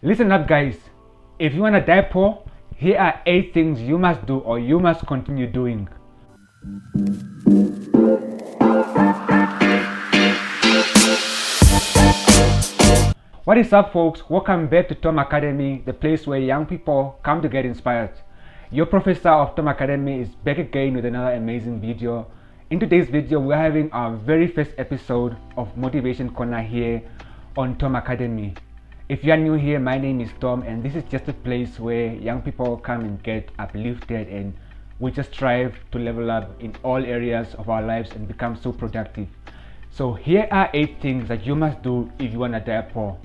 Listen up, guys. If you want to die poor, here are 8 things you must do or you must continue doing. What is up, folks? Welcome back to Tom Academy, the place where young people come to get inspired. Your professor of Tom Academy is back again with another amazing video. In today's video, we're having our very first episode of Motivation Corner here on Tom Academy. If you are new here, my name is Tom, and this is just a place where young people come and get uplifted, and we just strive to level up in all areas of our lives and become so productive. So here are 8 things that you must do if you want to die poor.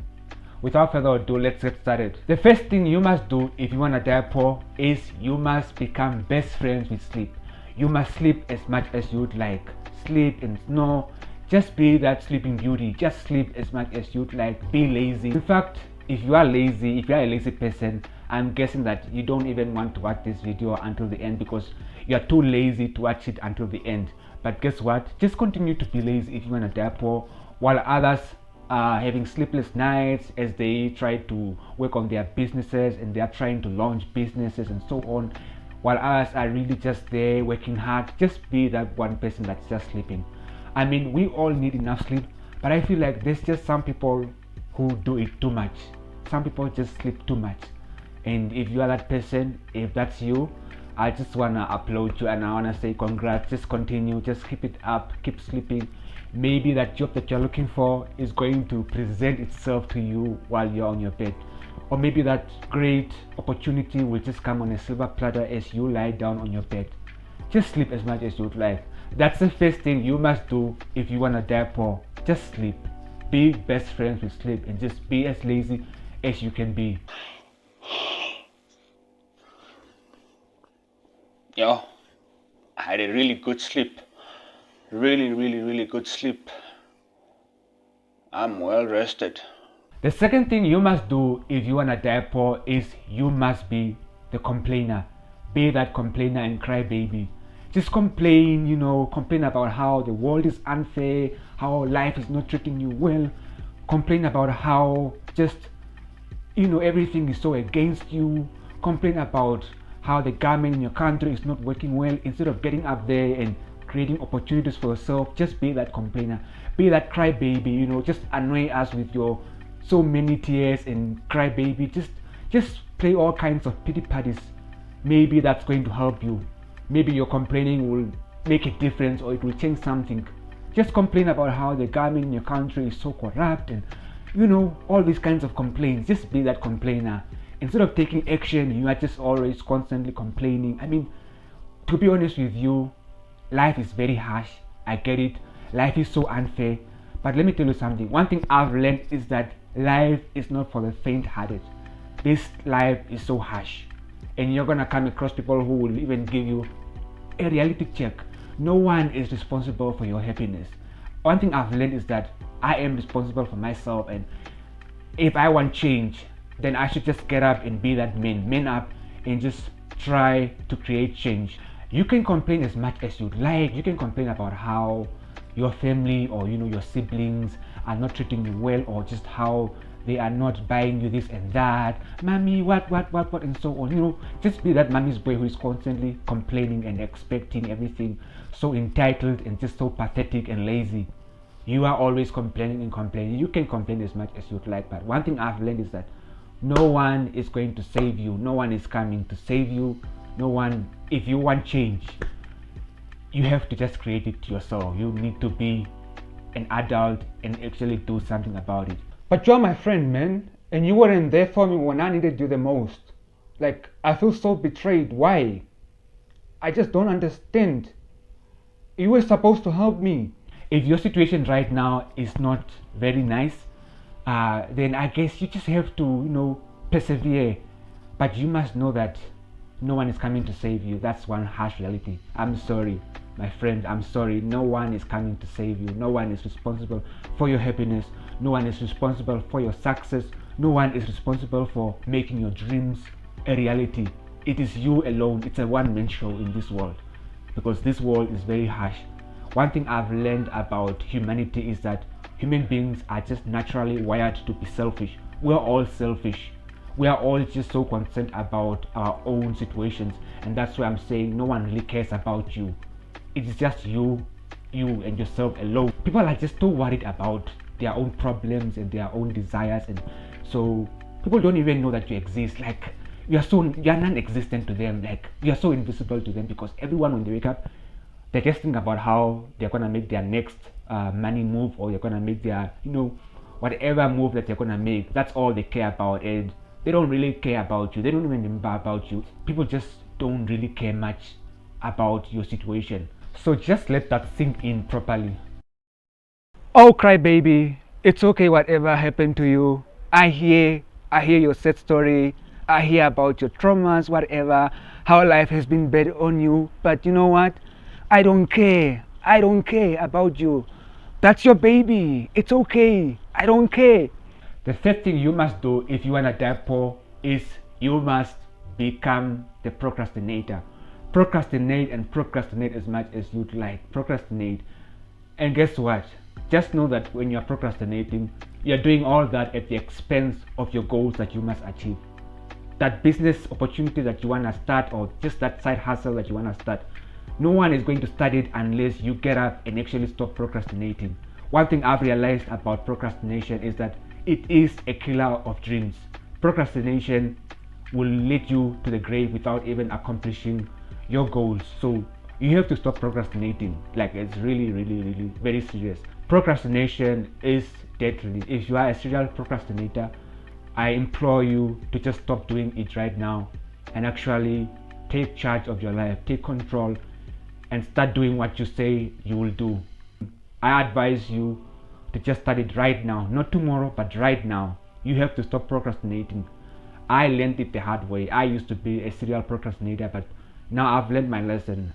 Without further ado, let's get started. The first thing you must do if you want to die poor is you must become best friends with sleep. You must sleep as much as you'd like. Sleep and snore. Just be that sleeping beauty. Just sleep as much as you'd like. Be lazy. In fact, if you are lazy, if you are a lazy person, I'm guessing that you don't even want to watch this video until the end because you are too lazy to watch it until the end. But guess what? Just continue to be lazy if you want to die poor, while others are having sleepless nights as they try to work on their businesses and they are trying to launch businesses and so on, while others are really just there working hard. Just be that one person that's just sleeping. I mean, we all need enough sleep, but I feel like there's just some people who do it too much. Some people just sleep too much. And if you are that person, if that's you, I just want to applaud you and I want to say congrats. Just continue, just keep it up, keep sleeping. Maybe that job that you're looking for is going to present itself to you while you're on your bed. Or maybe that great opportunity will just come on a silver platter as you lie down on your bed. Just sleep as much as you'd like. That's the first thing you must do if you want to die poor. Just sleep. Be best friends with sleep and just be as lazy as you can be. Yo, I had a really good sleep. Really good sleep. I'm well rested. The second thing you must do if you want to die poor is you must be the complainer. Be that complainer and cry baby. Just complain, complain about how the world is unfair, how life is not treating you well. Complain about how just, everything is so against you. Complain about how the government in your country is not working well. Instead of getting up there and creating opportunities for yourself, just be that complainer. Be that cry baby, just annoy us with your so many tears and cry baby. Just play all kinds of pity parties. Maybe that's going to help you. Maybe your complaining will make a difference or it will change something. Just complain about how the government in your country is so corrupt and all these kinds of complaints. Just be that complainer. Instead of taking action, you are just always constantly complaining. I mean, to be honest with you, life is very harsh. I get it. Life is so unfair. But let me tell you something. One thing I've learned is that life is not for the faint-hearted. This life is so harsh. And you're gonna come across people who will even give you a reality check. No one is responsible for your happiness. One thing I've learned is that I am responsible for myself, and if I want change, then I should just get up and be that man up and just try to create change. You can complain as much as you'd like. You can complain about how your family or your siblings are not treating you well, or just how they are not buying you this and that. Mommy, what, and so on. Just be that mommy's boy who is constantly complaining and expecting everything, so entitled and just so pathetic and lazy. You are always complaining and complaining. You can complain as much as you'd like, but one thing I've learned is that no one is going to save you. No one is coming to save you. No one. If you want change, you have to just create it yourself. You need to be an adult and actually do something about it. But you're my friend, man, and you weren't there for me when I needed you the most. Like, I feel so betrayed. Why? I just don't understand. You were supposed to help me. If your situation right now is not very nice, then I guess you just have to, persevere. But you must know that no one is coming to save you. That's one harsh reality. I'm sorry, my friend. I'm sorry. No one is coming to save you. No one is responsible for your happiness. No one is responsible for your success. No one is responsible for making your dreams a reality. It is you alone. It's a one-man show in this world, because this world is very harsh. One thing I've learned about humanity is that human beings are just naturally wired to be selfish. We're all selfish. We are all just so concerned about our own situations, and that's why I'm saying no one really cares about you. It's just you and yourself alone. People are just so worried about their own problems and their own desires, and so people don't even know that you exist. Like you're non-existent to them. Like you're so invisible to them, because everyone, when they wake up, they're just thinking about how they're gonna make their next money move, or they're gonna make their whatever move that they're gonna make. That's all they care about, and they don't really care about you. They don't even remember about you. People just don't really care much about your situation. So just let that sink in properly. Oh, cry baby, it's okay whatever happened to you. I hear your sad story. I hear about your traumas, whatever, how life has been bad on you. But you know what? I don't care. I don't care about you. That's your baby. It's okay. I don't care. The third thing you must do if you wanna die poor is you must become the procrastinator. Procrastinate and procrastinate as much as you'd like. Procrastinate. And guess what? Just know that when you're procrastinating, you're doing all that at the expense of your goals that you must achieve. That business opportunity that you want to start, or just that side hustle that you want to start, no one is going to start it unless you get up and actually stop procrastinating. One thing I've realized about procrastination is that it is a killer of dreams. Procrastination will lead you to the grave without even accomplishing your goals. So you have to stop procrastinating. Like, it's really, really, really very serious. Procrastination is deadly. If you are a serial procrastinator, I implore you to just stop doing it right now and actually take charge of your life, take control, and start doing what you say you will do. I advise you to just start it right now, not tomorrow, but right now. You have to stop procrastinating. I learned it the hard way. I used to be a serial procrastinator, but now I've learned my lesson.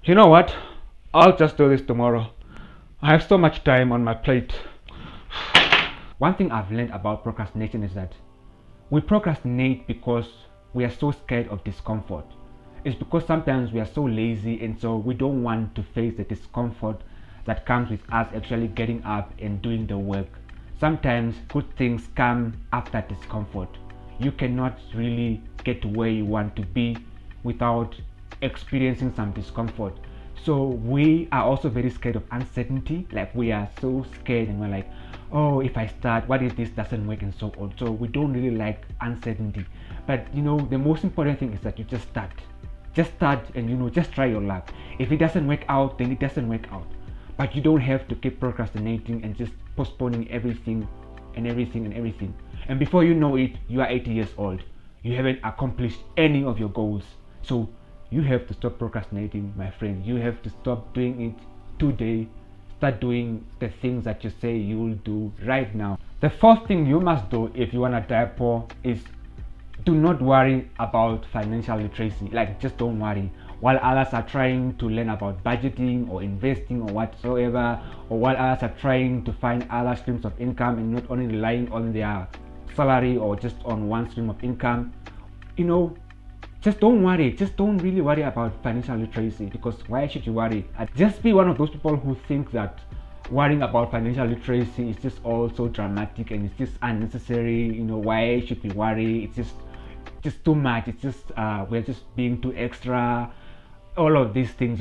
You know what? I'll just do this tomorrow. I have so much time on my plate. One thing I've learned about procrastination is that we procrastinate because we are so scared of discomfort. It's because sometimes we are so lazy, and so we don't want to face the discomfort that comes with us actually getting up and doing the work. Sometimes good things come after discomfort. You cannot really get to where you want to be without experiencing some discomfort. So we are also very scared of uncertainty. Like, we are so scared, and we're like, oh, if I start, what if this doesn't work, and so on. So we don't really like uncertainty. But the most important thing is that you just start. Just start, and just try your luck. If it doesn't work out, then it doesn't work out. But you don't have to keep procrastinating and just postponing everything and everything and everything. And before you know it, you are 80 years old. You haven't accomplished any of your goals. So you have to stop procrastinating, my friend. You have to stop doing it today. Start doing the things that you say you will do right now. The fourth thing you must do if you want to die poor is do not worry about financial literacy. Like, just don't worry. While others are trying to learn about budgeting or investing or whatsoever, or while others are trying to find other streams of income and not only relying on their salary or just on one stream of income, just don't worry. Just don't really worry about financial literacy, because why should you worry? Just be one of those people who think that worrying about financial literacy is just all so dramatic and it's just unnecessary. Why should we worry? It's just too much. It's just we're just being too extra. All of these things,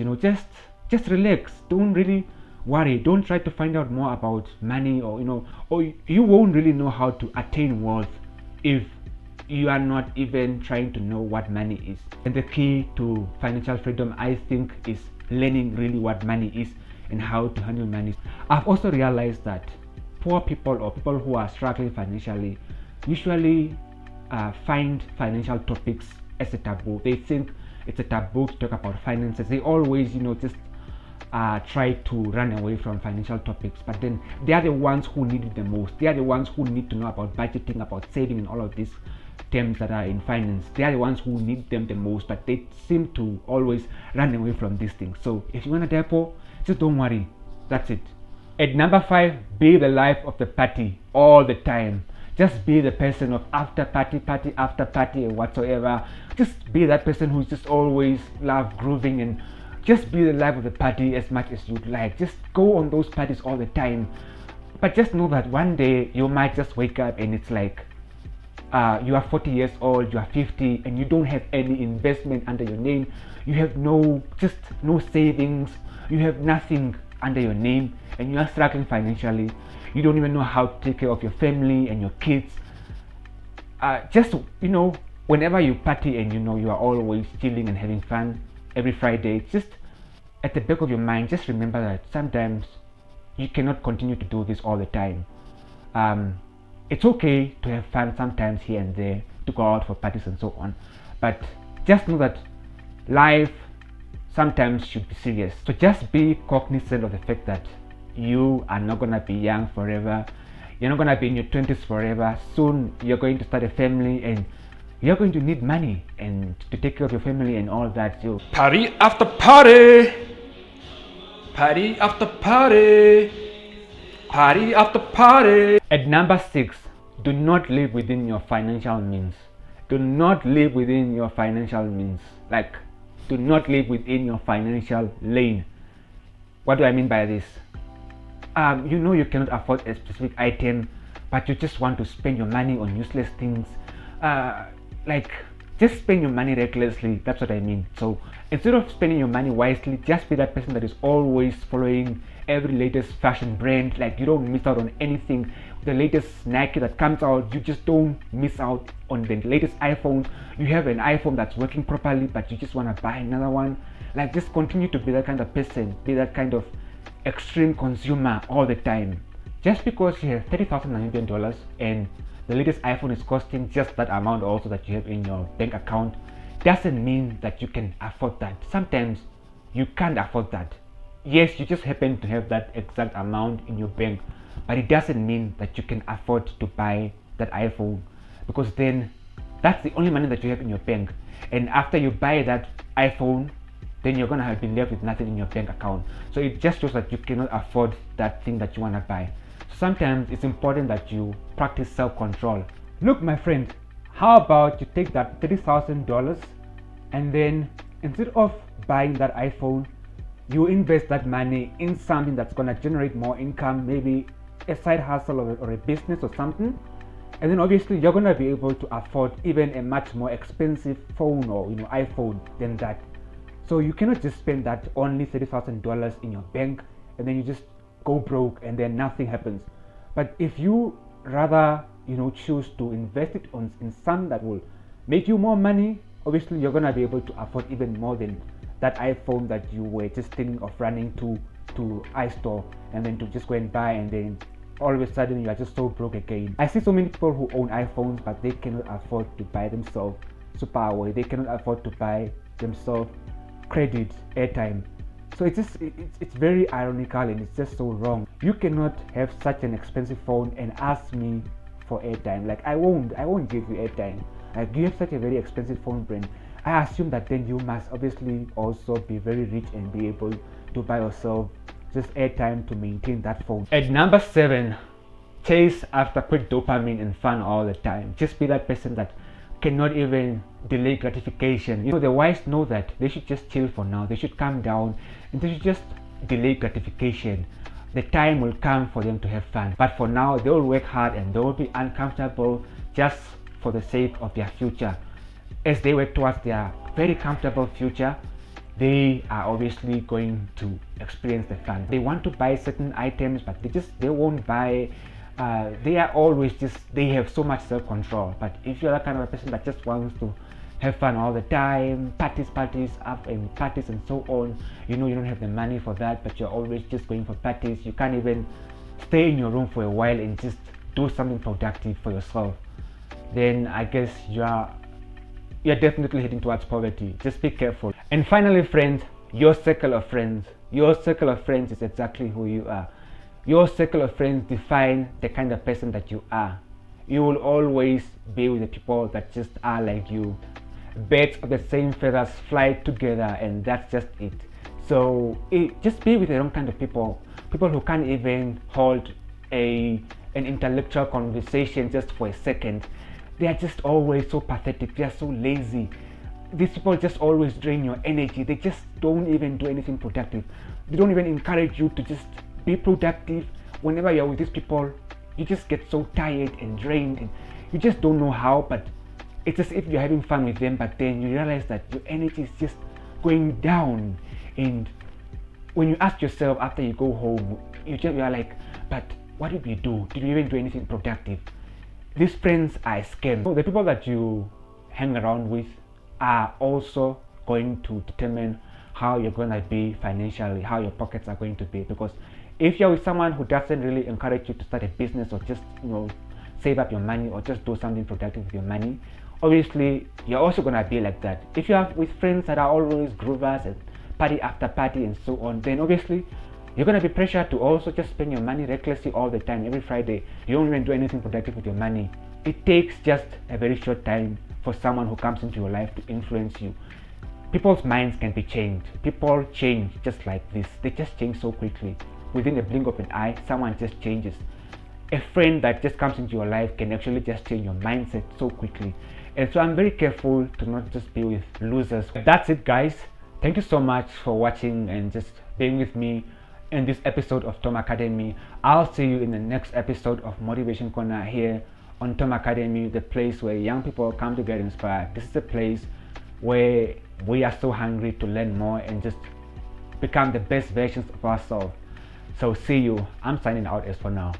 just relax. Don't really worry. Don't try to find out more about money, or you won't really know how to attain wealth if you are not even trying to know what money is. And the key to financial freedom, I think, is learning really what money is and how to handle money. I've also realized that poor people, or people who are struggling financially, usually find financial topics as a taboo. They think it's a taboo to talk about finances. They always just try to run away from financial topics, but then they are the ones who need it the most. They are the ones who need to know about budgeting, about saving, and all of these terms that are in finance. They are the ones who need them the most, but they seem to always run away from these things. So if you want to die poor, just don't worry. That's it. At number 5, be the life of the party all the time. Just be the person of after party after party, or whatsoever. Just be that person who's just always love grooving, and just be the life of the party as much as you'd like. Just go on those parties all the time. But just know that one day you might just wake up and it's like you are 40 years old, you are 50, and you don't have any investment under your name. You have no savings, you have nothing under your name, and you are struggling financially. You don't even know how to take care of your family and your kids. Just whenever you party and you are always chilling and having fun every Friday, just at the back of your mind, just remember that sometimes you cannot continue to do this all the time. It's okay to have fun sometimes here and there, to go out for parties and so on, but just know that life sometimes should be serious. So just be cognizant of the fact that you are not gonna be young forever. You're not gonna be in your 20s forever. Soon you're going to start a family and you're going to need money and to take care of your family and all that. So Party after party, party after party, party after party. at number 6, do not live within your financial means. Do not live within your financial means. Like, do not live within your financial lane. What do I mean by this? You cannot afford a specific item, but you just want to spend your money on useless things. Like, just spend your money recklessly. That's what I mean. So instead of spending your money wisely, just be that person that is always following every latest fashion brand. Like, you don't miss out on anything. The latest Nike that comes out, you just don't miss out on the latest iPhone. You have an iPhone that's working properly, but you just want to buy another one. Like, just continue to be that kind of person, be that kind of extreme consumer all the time. Just because you have 30,000 Namibian dollars and the latest iPhone is costing just that amount also that you have in your bank account, doesn't mean that you can afford that. Sometimes you can't afford that. Yes, you just happen to have that exact amount in your bank, but it doesn't mean that you can afford to buy that iPhone, because then that's the only money that you have in your bank. And after you buy that iPhone, then you're gonna have been left with nothing in your bank account. So it just shows that you cannot afford that thing that you wanna buy. So sometimes it's important that you practice self-control. Look, my friend, how about you take that $30,000 and then instead of buying that iPhone, you invest that money in something that's gonna generate more income, maybe a side hustle or a business or something. And then obviously you're gonna be able to afford even a much more expensive phone or iPhone than that. So you cannot just spend that only $30,000 in your bank and then you just go broke and then nothing happens. But if you rather choose to invest it in something that will make you more money, obviously you're gonna be able to afford even more than that iPhone that you were just thinking of running to iStore and then to just go and buy, and then all of a sudden you are just so broke again. I see so many people who own iPhones but they cannot afford to buy themselves superhighway. They cannot afford to buy themselves credit, airtime. So it's very ironical and it's just so wrong. You cannot have such an expensive phone and ask me for airtime. Like, I won't give you airtime. Like, you have such a very expensive phone brand. I assume that then you must obviously also be very rich and be able to buy yourself just airtime to maintain that phone. At number 7, chase after quick dopamine and fun all the time. Just be that person that cannot even delay gratification. The wise know that they should just chill for now. They should calm down and they should just delay gratification. The time will come for them to have fun, but for now they will work hard and they will be uncomfortable just for the sake of their future. As they work towards their very comfortable future, they are obviously going to experience the fun. They want to buy certain items but they won't buy. They are always they have so much self-control. But if you're that kind of a person that just wants to have fun all the time, parties up and parties and so on, you don't have the money for that, but you're always just going for parties, you can't even stay in your room for a while and just do something productive for yourself, then I guess you're definitely heading towards poverty. Just be careful. And finally, friends, your circle of friends is exactly who you are. Your circle of friends define the kind of person that you are. You will always be with the people that just are like you. Birds of the same feathers fly together, and that's just it. So just be with the wrong kind of people who can't even hold an intellectual conversation just for a second. They are just always so pathetic. They are so lazy. These people just always drain your energy. They just don't even do anything productive. They don't even encourage you to just be productive whenever you're with these people, you just get so tired and drained, and you just don't know how, but it's as if you're having fun with them, but then you realize that your energy is just going down. And when you ask yourself after you go home, you are like, but what did we do? Did we even do anything productive? These friends are scams. So the people that you hang around with are also going to determine how you're going to be financially, how your pockets are going to be. Because if you're with someone who doesn't really encourage you to start a business, or just save up your money, or just do something productive with your money, obviously you're also going to be like that. If you are with friends that are always groovers and party after party and so on, then obviously you're going to be pressured to also just spend your money recklessly all the time. Every Friday you don't even do anything productive with your money. It takes just a very short time for someone who comes into your life to influence you. People's minds can be changed. People change just like this. They just change so quickly. Within a blink of an eye, someone just changes. A friend that just comes into your life can actually just change your mindset so quickly. And so I'm very careful to not just be with losers. That's it, guys. Thank you so much for watching and just being with me in this episode of Tom Academy. I'll see you in the next episode of Motivation Corner here on Tom Academy, the place where young people come to get inspired. This is a place where we are so hungry to learn more and just become the best versions of ourselves. So see you. I'm signing out as for now.